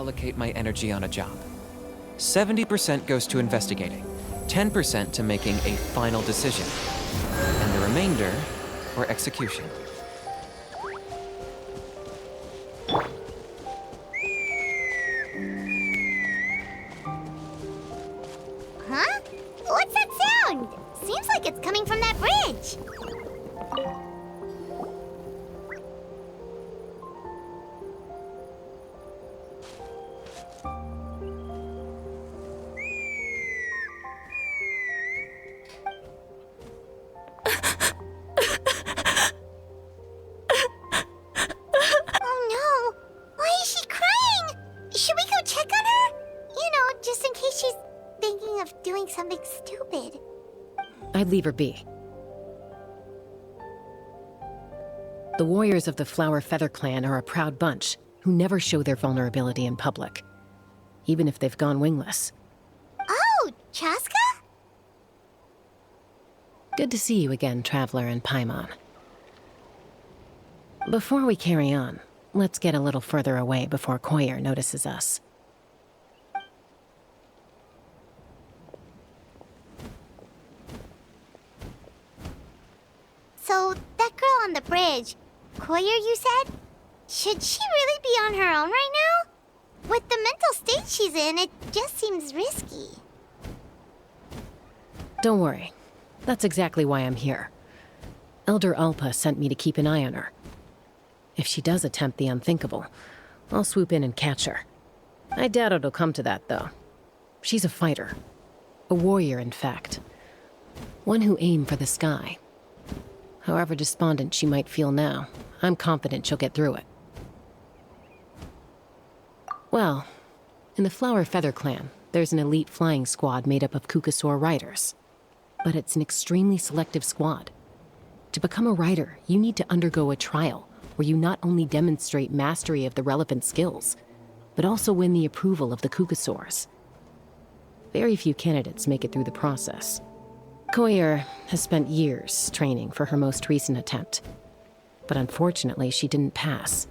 allocate my energy on a job. 70% goes to investigating, 10% to making a final decision, and the remainder for execution. Huh? What's that sound? Seems like it's coming from that bridge. Oh no! Why is she crying? Should we go check on her? You know, just in case she's thinking of doing something stupid. I'd leave her be. The warriors of the Flower Feather Clan are a proud bunch who never show their vulnerability in public, even if they've gone wingless. Oh, Chaska? Good to see you again, Traveler and Paimon. Before we carry on, let's get a little further away before Koyer notices us. So, that girl on the bridge, Koyer, you said? Should she really be on her own right now? With the mental state she's in, it just seems risky. Don't worry. That's exactly why I'm here. Elder Alpa sent me to keep an eye on her. If she does attempt the unthinkable, I'll swoop in and catch her. I doubt it'll come to that, though. She's a fighter. A warrior, in fact. One who aimed for the sky. However despondent she might feel now, I'm confident she'll get through it. Well, in the Flower Feather Clan, there's an elite flying squad made up of Kukasaur riders. But it's an extremely selective squad. To become a rider, you need to undergo a trial where you not only demonstrate mastery of the relevant skills, but also win the approval of the Kukasaurs. Very few candidates make it through the process. Koyer has spent years training for her most recent attempt, but unfortunately she didn't pass.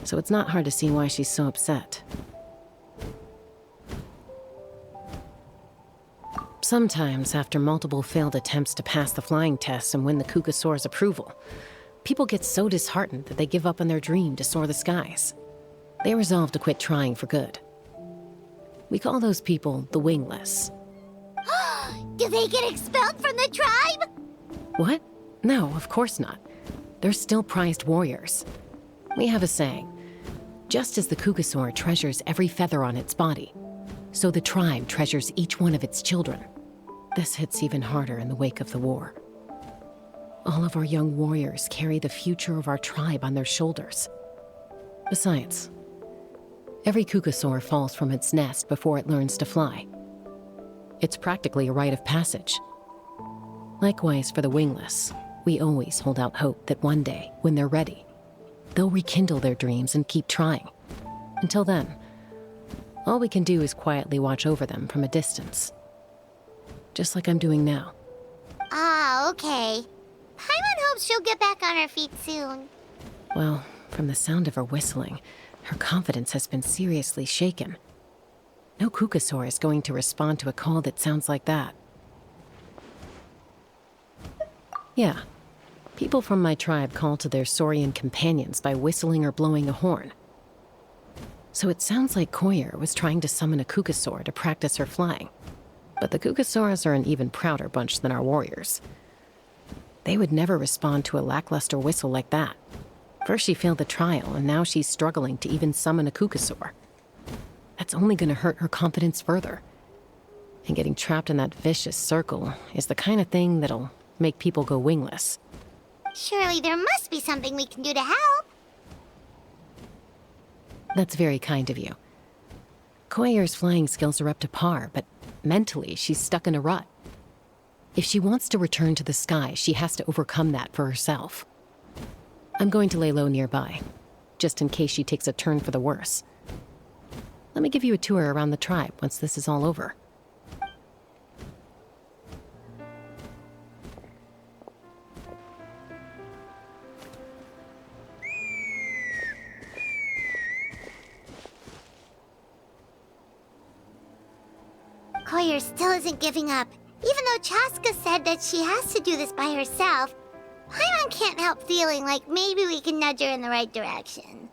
So it's not hard to see why she's so upset. Sometimes, after multiple failed attempts to pass the flying test and win the Kukasaur's approval, people get so disheartened that they give up on their dream to soar the skies. They resolve to quit trying for good. We call those people the wingless. Do they get expelled from the tribe? What? No, of course not. They're still prized warriors. We have a saying, just as the Kukasaur treasures every feather on its body, so the tribe treasures each one of its children. This hits even harder in the wake of the war. All of our young warriors carry the future of our tribe on their shoulders. Besides, every Kukasaur falls from its nest before it learns to fly. It's practically a rite of passage. Likewise for the wingless, we always hold out hope that one day, when they're ready, they'll rekindle their dreams and keep trying. Until then, all we can do is quietly watch over them from a distance. Just like I'm doing now. Ah, okay. Paimon hopes she'll get back on her feet soon. Well, from the sound of her whistling, her confidence has been seriously shaken. No Kukasaur is going to respond to a call that sounds like that. Yeah, people from my tribe call to their Saurian companions by whistling or blowing a horn. So it sounds like Koyer was trying to summon a Kukasaur to practice her flying. But the Kukasaurs are an even prouder bunch than our warriors. They would never respond to a lackluster whistle like that. First she failed the trial, and now she's struggling to even summon a Kukasaur. That's only going to hurt her confidence further. And getting trapped in that vicious circle is the kind of thing that'll make people go wingless. Surely there must be something we can do to help. That's very kind of you. Koyer's flying skills are up to par, but mentally she's stuck in a rut. If she wants to return to the sky, she has to overcome that for herself. I'm going to lay low nearby, just in case she takes a turn for the worse. Let me give you a tour around the tribe once this is all over. Koyer still isn't giving up. Even though Chaska said that she has to do this by herself, Paimon can't help feeling like maybe we can nudge her in the right direction.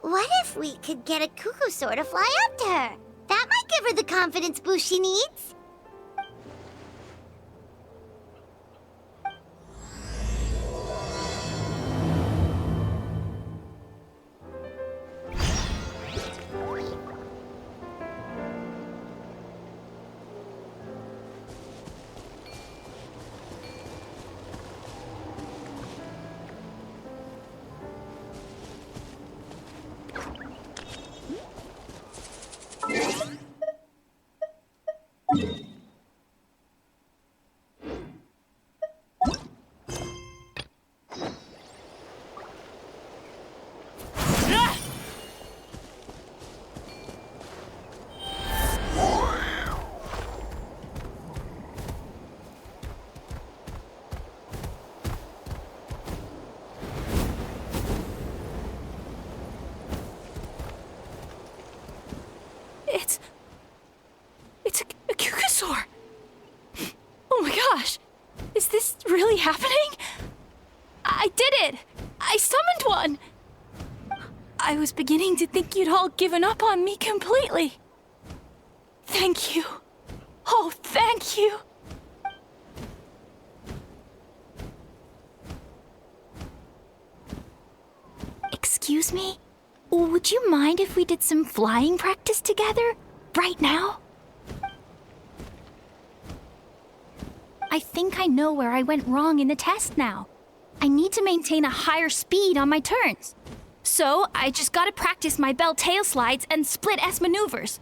What if we could get a Kukusaur to fly up to her? That might give her the confidence boost she needs. It's a Kukusaur! Oh my gosh! Is this really happening? I did it! I summoned one! I was beginning to think you'd all given up on me completely. Thank you. Oh, thank you. Excuse me? Would you mind if we did some flying practice together? Right now? I think I know where I went wrong in the test now. I need to maintain a higher speed on my turns. So, I just gotta practice my bell tail slides and split S maneuvers.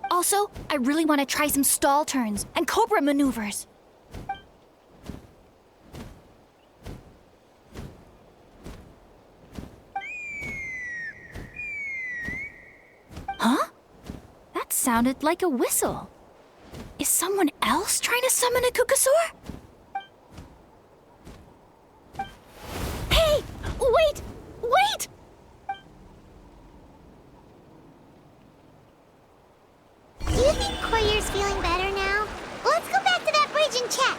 Also, I really want to try some stall turns and cobra maneuvers. Huh? That sounded like a whistle. Is someone else trying to summon a Kukusaur? Hey! Wait! Wait! Do you think Koyer's feeling better now? Let's go back to that bridge and check.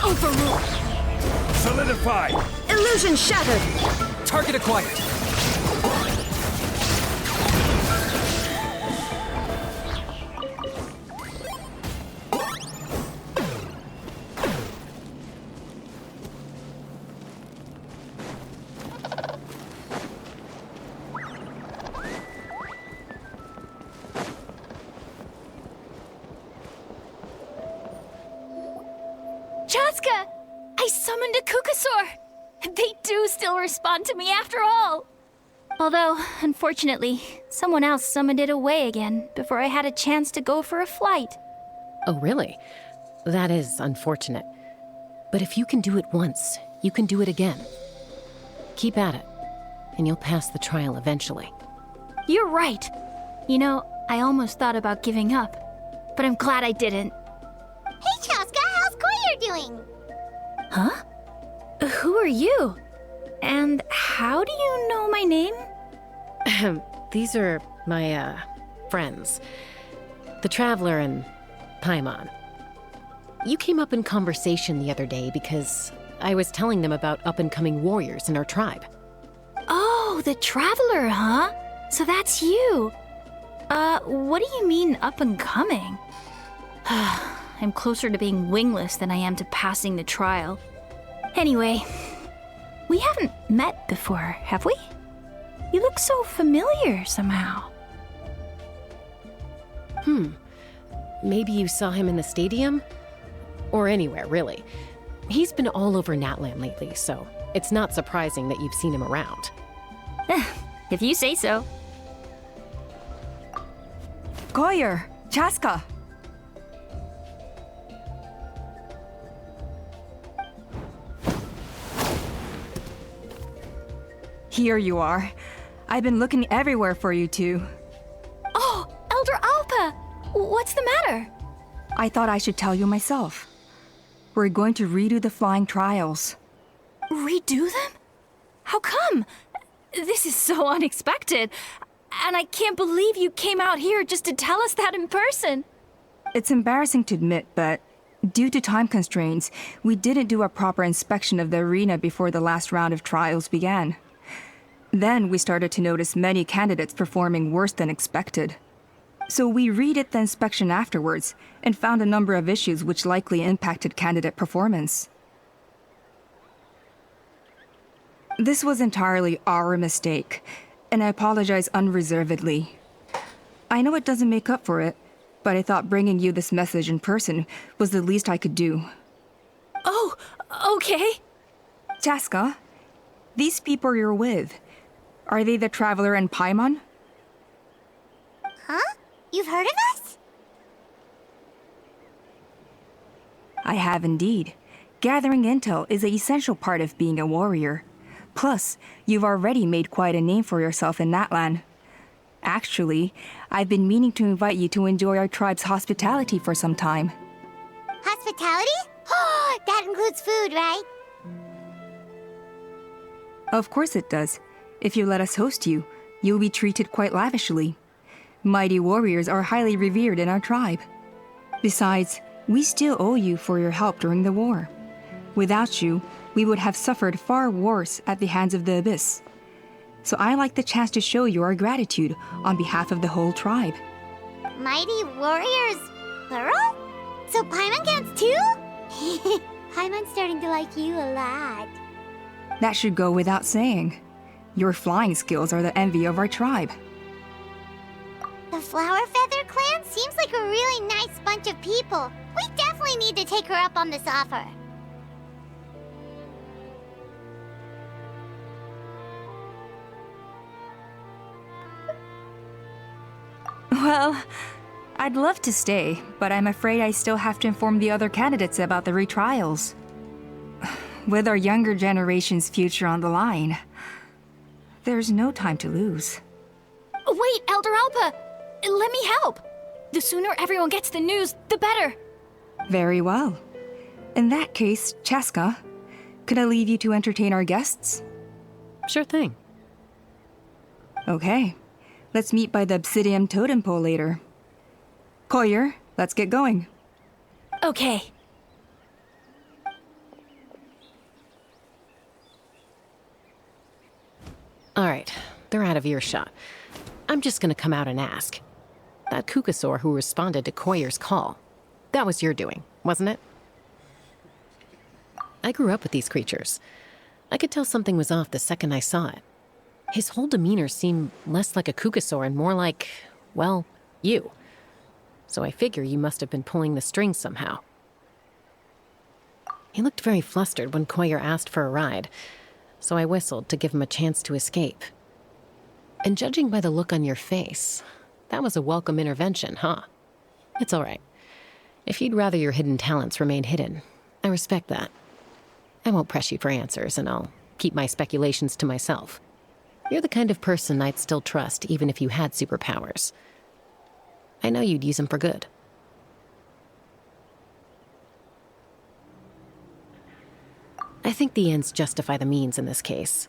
Overruled! Solidify! Illusion shattered! Target acquired. Chaska! I summoned a Kukusaur! They do still respond to me after all! Although, unfortunately, someone else summoned it away again before I had a chance to go for a flight. Oh, really? That is unfortunate. But if you can do it once, you can do it again. Keep at it, and you'll pass the trial eventually. You're right. You know, I almost thought about giving up, but I'm glad I didn't. Hey, Chaska, how's Koyer doing? Huh? Who are you? And how do you know my name? These are my, friends. The Traveler and Paimon. You came up in conversation the other day because I was telling them about up-and-coming warriors in our tribe. Oh, the Traveler, huh? So that's you. What do you mean up-and-coming? I'm closer to being wingless than I am to passing the trial. Anyway, we haven't met before, have we? You look so familiar somehow. Maybe you saw him in the stadium? Or anywhere, really. He's been all over Natlan lately, so it's not surprising that you've seen him around. If you say so. Koyer, Chaska. Here you are. I've been looking everywhere for you two. Oh, Elder Alpa! What's the matter? I thought I should tell you myself. We're going to redo the flying trials. Redo them? How come? This is so unexpected. And I can't believe you came out here just to tell us that in person. It's embarrassing to admit, but due to time constraints, we didn't do a proper inspection of the arena before the last round of trials began. Then we started to notice many candidates performing worse than expected. So we redid the inspection afterwards and found a number of issues which likely impacted candidate performance. This was entirely our mistake, and I apologize unreservedly. I know it doesn't make up for it, but I thought bringing you this message in person was the least I could do. Oh, okay. Chaska, these people you're with, are they the Traveler and Paimon? Huh? You've heard of us? I have indeed. Gathering intel is an essential part of being a warrior. Plus, you've already made quite a name for yourself in Natlan. Actually, I've been meaning to invite you to enjoy our tribe's hospitality for some time. Hospitality? Oh, that includes food, right? Of course it does. If you let us host you, you'll be treated quite lavishly. Mighty warriors are highly revered in our tribe. Besides, we still owe you for your help during the war. Without you, we would have suffered far worse at the hands of the Abyss. So I like the chance to show you our gratitude on behalf of the whole tribe. Mighty warriors, plural? So Paimon counts too? Paimon's starting to like you a lot. That should go without saying. Your flying skills are the envy of our tribe. The Flower Feather clan seems like a really nice bunch of people. We definitely need to take her up on this offer. Well, I'd love to stay, but I'm afraid I still have to inform the other candidates about the retrials. With our younger generation's future on the line, there's no time to lose. Wait, Elder Alpa! Let me help! The sooner everyone gets the news, the better! Very well. In that case, Chaska, could I leave you to entertain our guests? Sure thing. Okay. Let's meet by the Obsidian Totem Pole later. Collier, let's get going. Okay. All right, they're out of earshot. I'm just gonna come out and ask. That Kukasaur who responded to Koyer's call, that was your doing, wasn't it? I grew up with these creatures. I could tell something was off the second I saw it. His whole demeanor seemed less like a Kukasaur and more like, well, you. So I figure you must have been pulling the strings somehow. He looked very flustered when Koyer asked for a ride, so I whistled to give him a chance to escape. And judging by the look on your face, that was a welcome intervention, huh? It's all right. If you'd rather your hidden talents remain hidden, I respect that. I won't press you for answers, and I'll keep my speculations to myself. You're the kind of person I'd still trust even if you had superpowers. I know you'd use them for good. I think the ends justify the means in this case.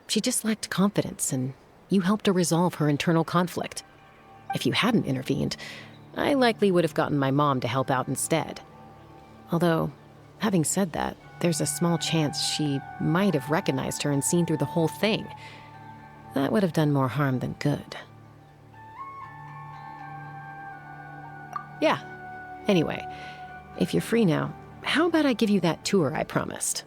She just lacked confidence, and you helped her resolve her internal conflict. If you hadn't intervened, I likely would have gotten my mom to help out instead. Although, having said that, there's a small chance she might have recognized her and seen through the whole thing. That would have done more harm than good. Yeah. Anyway, if you're free now, how about I give you that tour I promised?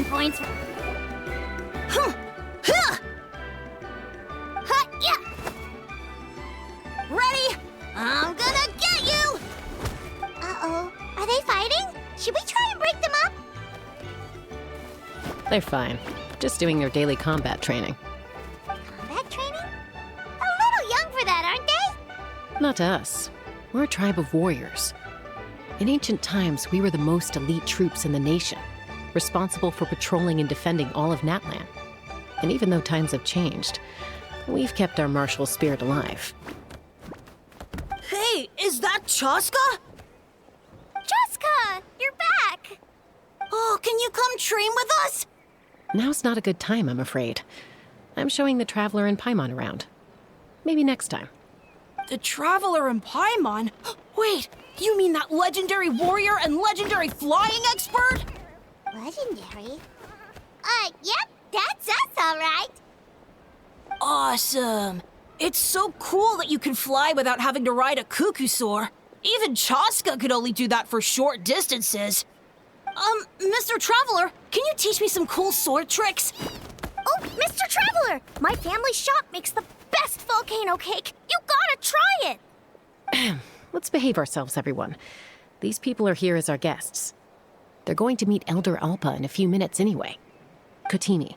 10 points. Huh. Huh. Huh, yeah. Ready? I'm gonna get you! Uh-oh. Are they fighting? Should we try and break them up? They're fine. Just doing their daily combat training. Combat training? A little young for that, aren't they? Not to us. We're a tribe of warriors. In ancient times, we were the most elite troops in the nation, responsible for patrolling and defending all of Natlan. And even though times have changed, we've kept our martial spirit alive. Hey, is that Chaska? Jessica, you're back! Oh, can you come train with us? Now's not a good time, I'm afraid. I'm showing the Traveler and Paimon around. Maybe next time. The Traveler and Paimon? Wait, you mean that legendary warrior and legendary flying expert? Legendary? Yep, that's us, all right. Awesome. It's so cool that you can fly without having to ride a cuckoosaur. Even Chaska could only do that for short distances. Mr. Traveler, can you teach me some cool sword tricks? Oh, Mr. Traveler! My family shop makes the best volcano cake! You gotta try it! Let's behave ourselves, everyone. These people are here as our guests. They're going to meet Elder Alpa in a few minutes anyway. Kotini,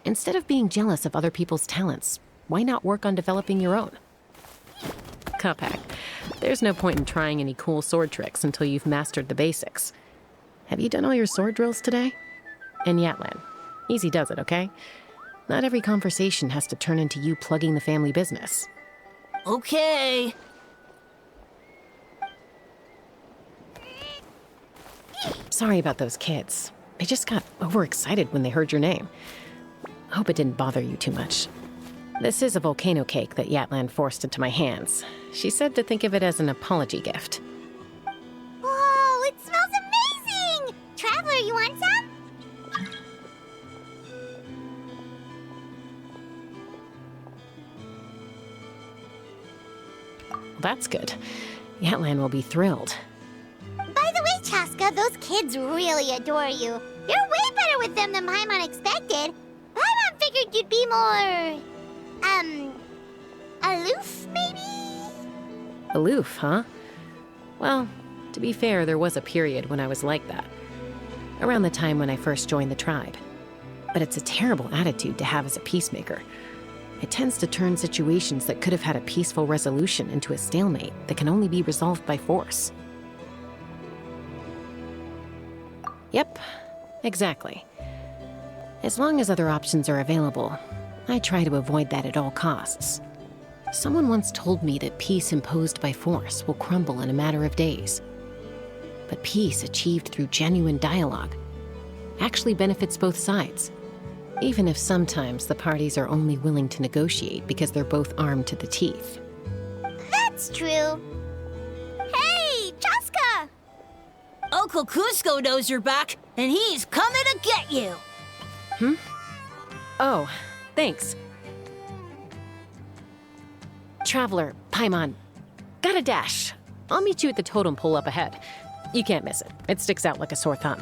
instead of being jealous of other people's talents, why not work on developing your own? Kapak, there's no point in trying any cool sword tricks until you've mastered the basics. Have you done all your sword drills today? And Yatlan, easy does it, okay? Not every conversation has to turn into you plugging the family business. Okay. Sorry about those kids. They just got overexcited when they heard your name. Hope it didn't bother you too much. This is a volcano cake that Yatlan forced into my hands. She said to think of it as an apology gift. Whoa, it smells amazing! Traveler, you want some? That's good. Yatlan will be thrilled. By the way, Chaska, those kids really adore you. You're way better with them than Paimon expected. Paimon figured you'd be more... aloof, maybe? Aloof, huh? Well, to be fair, there was a period when I was like that. Around the time when I first joined the tribe. But it's a terrible attitude to have as a peacemaker. It tends to turn situations that could have had a peaceful resolution into a stalemate that can only be resolved by force. Yep, exactly. As long as other options are available, I try to avoid that at all costs. Someone once told me that peace imposed by force will crumble in a matter of days. But peace achieved through genuine dialogue actually benefits both sides, even if sometimes the parties are only willing to negotiate because they're both armed to the teeth. That's true. Hey, Chaska! Uncle Cusco knows you're back, and he's coming to get you. Oh, thanks. Traveler, Paimon, got a dash. I'll meet you at the totem pole up ahead. You can't miss it. It sticks out like a sore thumb.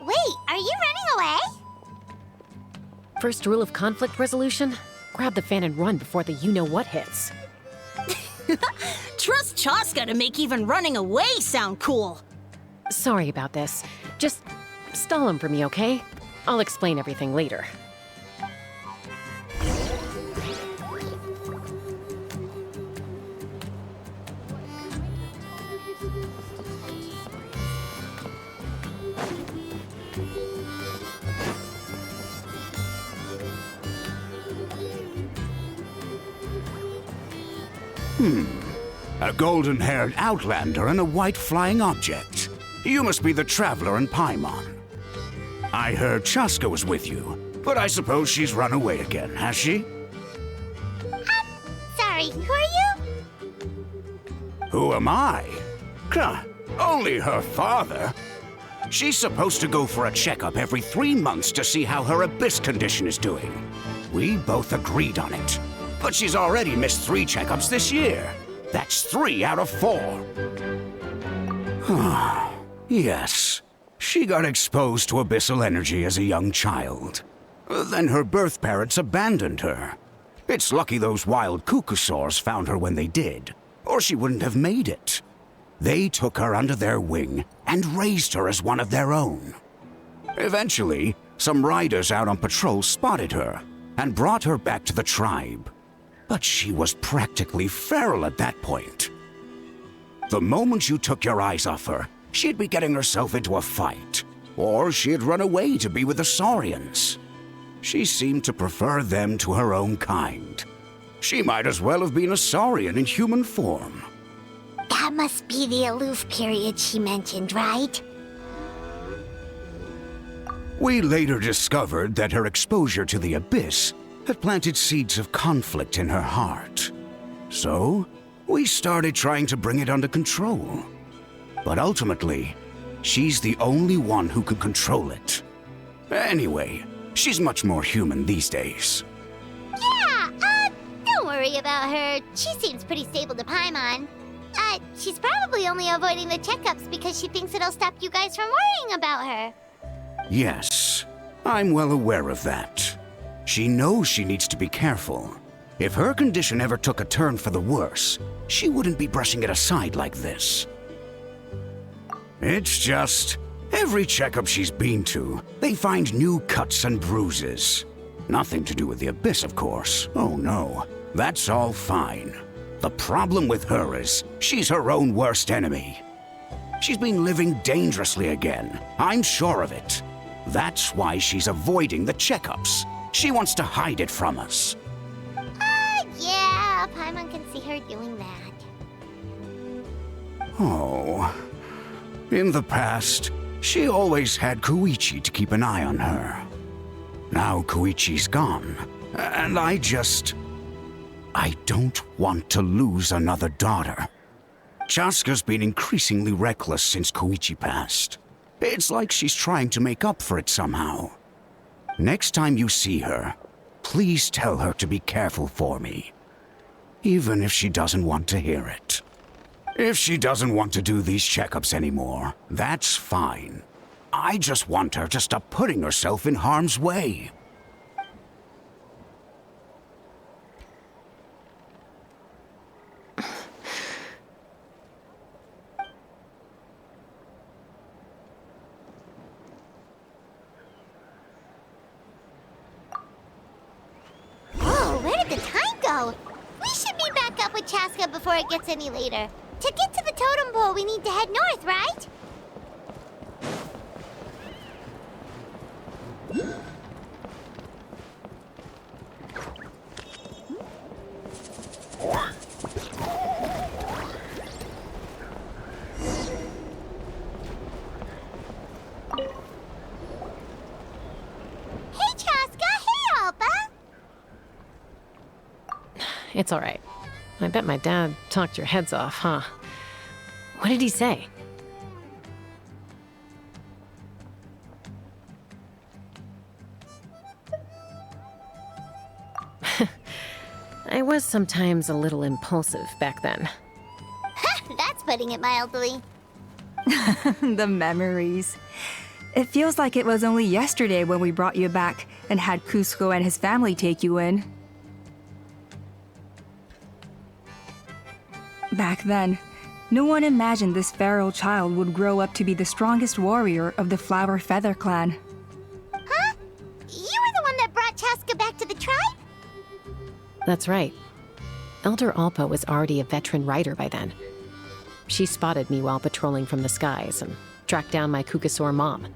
Wait, are you running away? First rule of conflict resolution? Grab the fan and run before the you-know-what hits. Trust Chaska to make even running away sound cool. Sorry about this. Just stall him for me, okay? I'll explain everything later. A golden-haired outlander and a white flying object. You must be the Traveler and Paimon. I heard Chaska was with you, but I suppose she's run away again, has she? Sorry, who are you? Who am I? Only her father. She's supposed to go for a checkup every 3 months to see how her abyss condition is doing. We both agreed on it. But she's already missed 3 checkups this year. That's 3 out of 4. Yes. She got exposed to abyssal energy as a young child. Then her birth parents abandoned her. It's lucky those wild cuckoosaurs found her when they did, or she wouldn't have made it. They took her under their wing and raised her as one of their own. Eventually, some riders out on patrol spotted her and brought her back to the tribe. But she was practically feral at that point. The moment you took your eyes off her, she'd be getting herself into a fight, or she'd run away to be with the Saurians. She seemed to prefer them to her own kind. She might as well have been a Saurian in human form. That must be the aloof period she mentioned, right? We later discovered that her exposure to the Abyss had planted seeds of conflict in her heart. So, we started trying to bring it under control. But ultimately, she's the only one who can control it. Anyway, she's much more human these days. Yeah, don't worry about her. She seems pretty stable to Paimon. She's probably only avoiding the checkups because she thinks it'll stop you guys from worrying about her. Yes, I'm well aware of that. She knows she needs to be careful. If her condition ever took a turn for the worse, she wouldn't be brushing it aside like this. It's just, every checkup she's been to, they find new cuts and bruises. Nothing to do with the Abyss, of course. Oh no, that's all fine. The problem with her is, she's her own worst enemy. She's been living dangerously again, I'm sure of it. That's why she's avoiding the checkups. She wants to hide it from us. Yeah, Paimon can see her doing that. Oh. In the past, she always had Koichi to keep an eye on her. Now Koichi's gone, and I don't want to lose another daughter. Chaska's been increasingly reckless since Koichi passed. It's like she's trying to make up for it somehow. Next time you see her, please tell her to be careful for me. Even if she doesn't want to hear it. If she doesn't want to do these checkups anymore, that's fine. I just want her to stop putting herself in harm's way. Whoa, where did the time go? We should be back up with Chaska before it gets any later. To get to the totem pole, we need to head north, right? Hey, Chaska! Hey, Alba! It's all right. I bet my dad talked your heads off, huh? What did he say? I was sometimes a little impulsive back then. That's putting it mildly. The memories. It feels like it was only yesterday when we brought you back and had Cusco and his family take you in. Back then, no one imagined this feral child would grow up to be the strongest warrior of the Flower Feather clan. Huh? You were the one that brought Chaska back to the tribe? That's right. Elder Alpa was already a veteran rider by then. She spotted me while patrolling from the skies and tracked down my Kukasaur mom.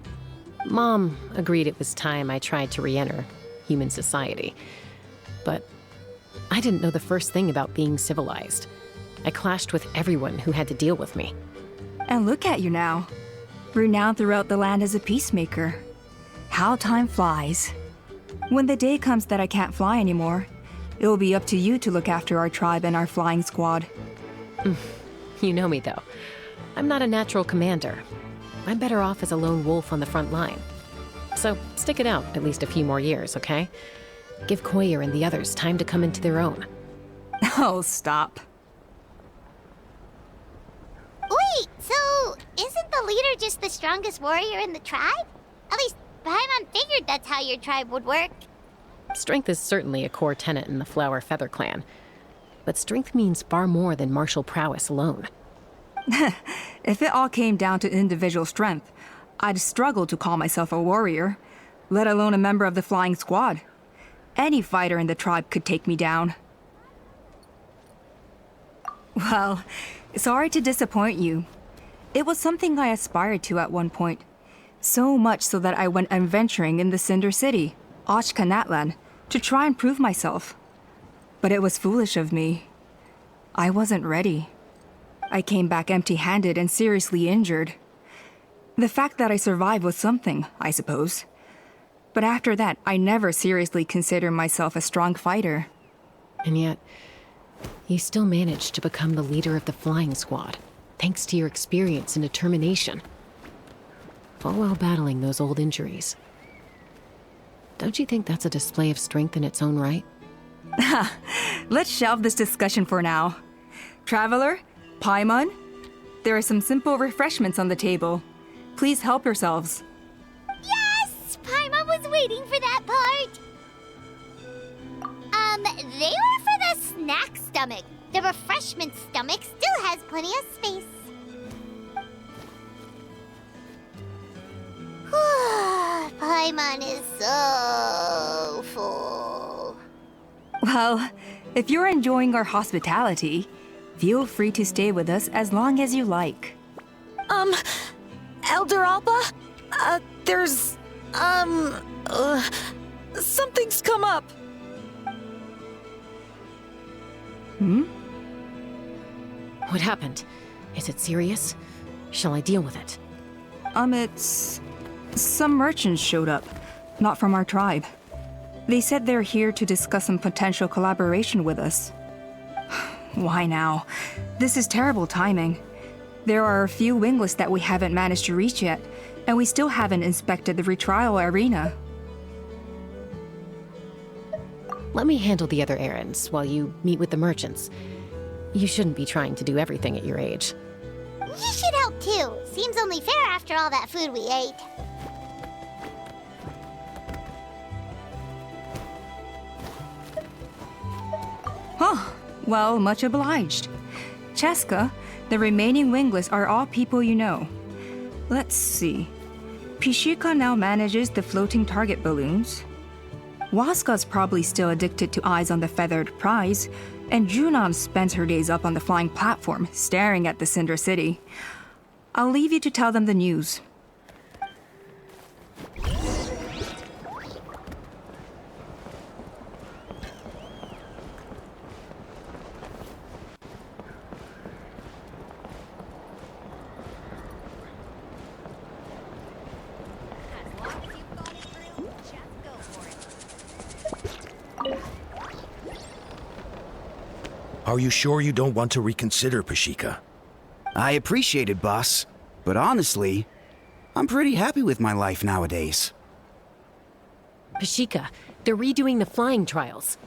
Mom agreed it was time I tried to re-enter human society. But I didn't know the first thing about being civilized. I clashed with everyone who had to deal with me. And look at you now, renowned throughout the land as a peacemaker. How time flies. When the day comes that I can't fly anymore, it will be up to you to look after our tribe and our flying squad. You know me, though. I'm not a natural commander. I'm better off as a lone wolf on the front line. So stick it out at least a few more years, okay? Give Koyer and the others time to come into their own. Oh, stop. Wait, so isn't the leader just the strongest warrior in the tribe? At least Paimon figured that's how your tribe would work. Strength is certainly a core tenet in the Flower Feather clan. But strength means far more than martial prowess alone. If it all came down to individual strength, I'd struggle to call myself a warrior, let alone a member of the flying squad. Any fighter in the tribe could take me down. Well, sorry to disappoint you. It was something I aspired to at one point. So much so that I went adventuring in the Cinder City, Natlan, to try and prove myself. But it was foolish of me. I wasn't ready. I came back empty-handed and seriously injured. The fact that I survived was something, I suppose. But after that, I never seriously considered myself a strong fighter. And yet, you still managed to become the leader of the flying squad, thanks to your experience and determination. All while battling those old injuries. Don't you think that's a display of strength in its own right? Let's shelve this discussion for now. Traveler, Paimon, there are some simple refreshments on the table. Please help yourselves. Yes! Paimon was waiting for that part! They were for the snack stomach. The refreshment stomach still has plenty of space. Paimon is so full. Well, if you're enjoying our hospitality, feel free to stay with us as long as you like. Elder Alba? Something's come up. What happened? Is it serious? Shall I deal with it? It's... Some merchants showed up, not from our tribe. They said they're here to discuss some potential collaboration with us. Why now? This is terrible timing. There are a few wingless that we haven't managed to reach yet, and we still haven't inspected the retrial arena. Let me handle the other errands while you meet with the merchants. You shouldn't be trying to do everything at your age. You should help too. Seems only fair after all that food we ate. Huh. Well, much obliged. Cheska, the remaining wingless are all people you know. Let's see. Pishika now manages the floating target balloons. Waska's probably still addicted to eyes on the feathered prize, and Junon spends her days up on the flying platform, staring at the Cinder City. I'll leave you to tell them the news. Are you sure you don't want to reconsider, Pashika? I appreciate it, boss. But honestly, I'm pretty happy with my life nowadays. Pashika, they're redoing the flying trials.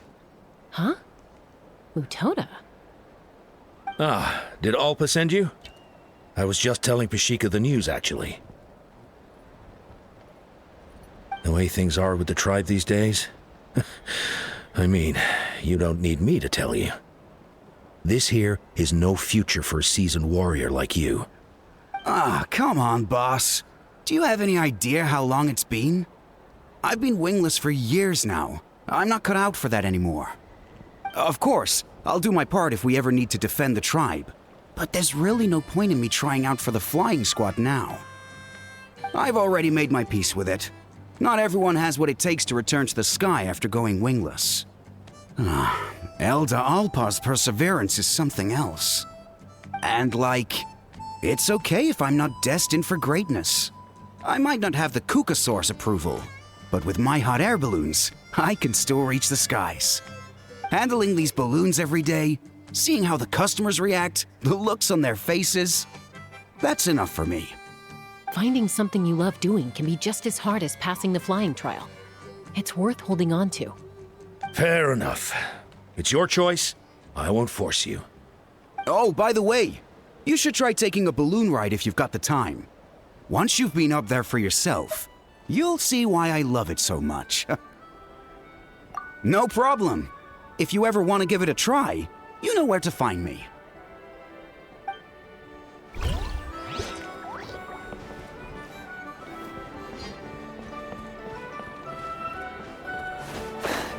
Huh? Mutona? Ah, did Alpa send you? I was just telling Pashika the news, actually. The way things are with the tribe these days? I mean, you don't need me to tell you. This here is no future for a seasoned warrior like you. Ah, come on, boss. Do you have any idea how long it's been? I've been wingless for years now. I'm not cut out for that anymore. Of course, I'll do my part if we ever need to defend the tribe. But there's really no point in me trying out for the flying squad now. I've already made my peace with it. Not everyone has what it takes to return to the sky after going wingless. Elder Alpa's perseverance is something else. And it's okay if I'm not destined for greatness. I might not have the Kukasaur's approval, but with my hot air balloons, I can still reach the skies. Handling these balloons every day, seeing how the customers react, the looks on their faces, that's enough for me. Finding something you love doing can be just as hard as passing the flying trial. It's worth holding on to. Fair enough. It's your choice. I won't force you. Oh, by the way, you should try taking a balloon ride if you've got the time. Once you've been up there for yourself, you'll see why I love it so much. No problem. If you ever want to give it a try, you know where to find me.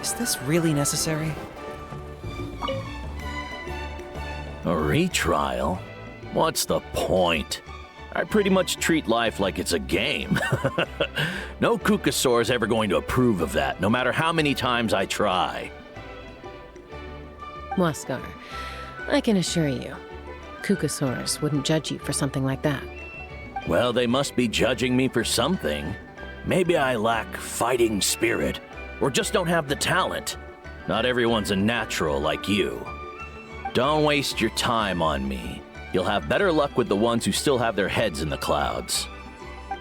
Is this really necessary? A retrial? What's the point? I pretty much treat life like it's a game. No Kukasaur is ever going to approve of that, no matter how many times I try. Waskar, I can assure you, Kukasaurs wouldn't judge you for something like that. Well, they must be judging me for something. Maybe I lack fighting spirit, or just don't have the talent. Not everyone's a natural like you. Don't waste your time on me. You'll have better luck with the ones who still have their heads in the clouds.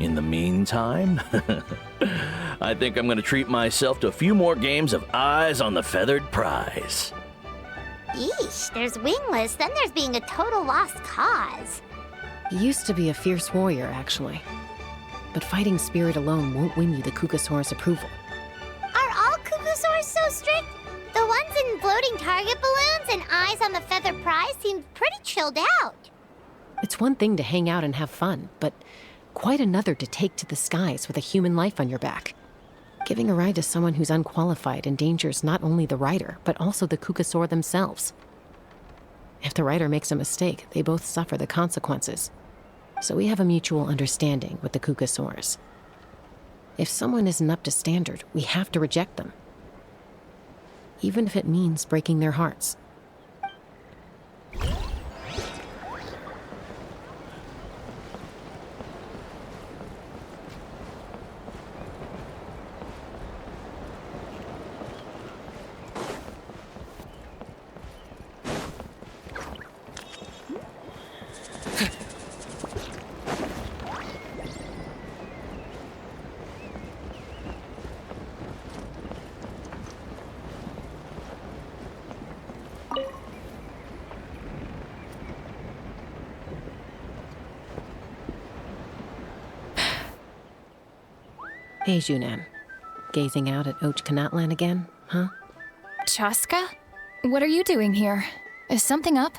In the meantime, I think I'm gonna treat myself to a few more games of Eyes on the Feathered Prize. Yeesh, there's wingless, then there's being a total lost cause. You used to be a fierce warrior, actually. But fighting spirit alone won't win you the Kukasaur's approval. Are all Kukasaurs so strict? The ones in floating target balloons and Eyes on the Feathered Prize seem pretty chilled out. It's one thing to hang out and have fun, but quite another to take to the skies with a human life on your back. Giving a ride to someone who's unqualified endangers not only the rider, but also the Kukasaur themselves. If the rider makes a mistake, they both suffer the consequences. So we have a mutual understanding with the Kukasaurs. If someone isn't up to standard, we have to reject them. Even if it means breaking their hearts. Hey, Junan. Gazing out at Ochkanatlan again, huh? Chaska? What are you doing here? Is something up?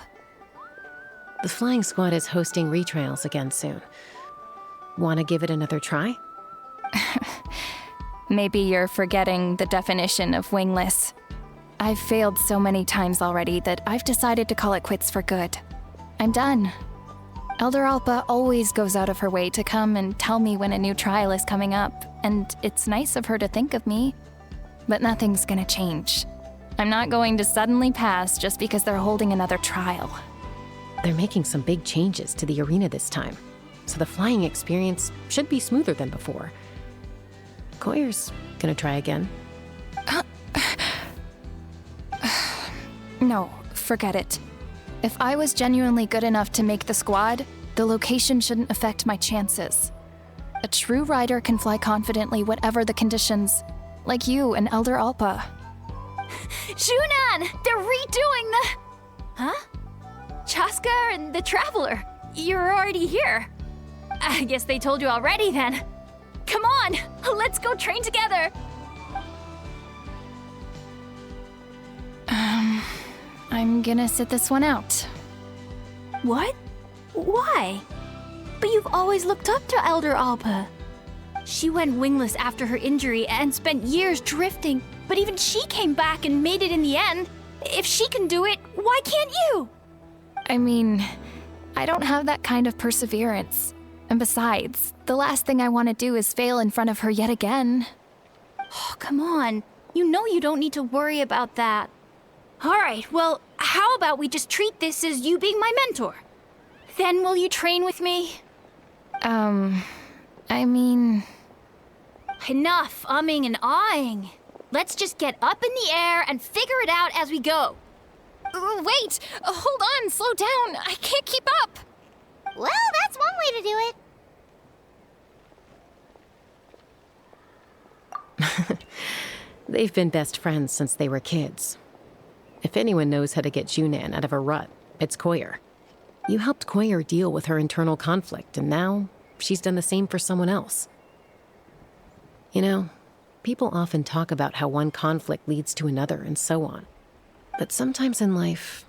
The flying squad is hosting retrials again soon. Wanna give it another try? Maybe you're forgetting the definition of wingless. I've failed so many times already that I've decided to call it quits for good. I'm done. Elder Alpa always goes out of her way to come and tell me when a new trial is coming up, and it's nice of her to think of me. But nothing's gonna change. I'm not going to suddenly pass just because they're holding another trial. They're making some big changes to the arena this time, so the flying experience should be smoother than before. Koyer's gonna try again. No, forget it. If I was genuinely good enough to make the squad, the location shouldn't affect my chances. A true rider can fly confidently whatever the conditions, like you and Elder Alpa. Junan! They're redoing the... Huh? Chaska and the Traveler. You're already here. I guess they told you already then. Come on, let's go train together. I'm gonna sit this one out. What? Why? But you've always looked up to Elder Alpa. She went wingless after her injury and spent years drifting, but even she came back and made it in the end. If she can do it, why can't you? I mean, I don't have that kind of perseverance. And besides, the last thing I want to do is fail in front of her yet again. Oh, come on. You know you don't need to worry about that. All right, well, how about we just treat this as you being my mentor? Then will you train with me? I mean... Enough umming and ahhing. Let's just get up in the air and figure it out as we go. Wait! Hold on, slow down. I can't keep up. Well, that's one way to do it. They've been best friends since they were kids. If anyone knows how to get Junan out of a rut, it's Koyer. You helped Koyer deal with her internal conflict, and now she's done the same for someone else. You know, people often talk about how one conflict leads to another and so on. But sometimes in life,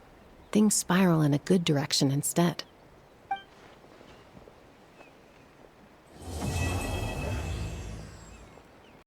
things spiral in a good direction instead.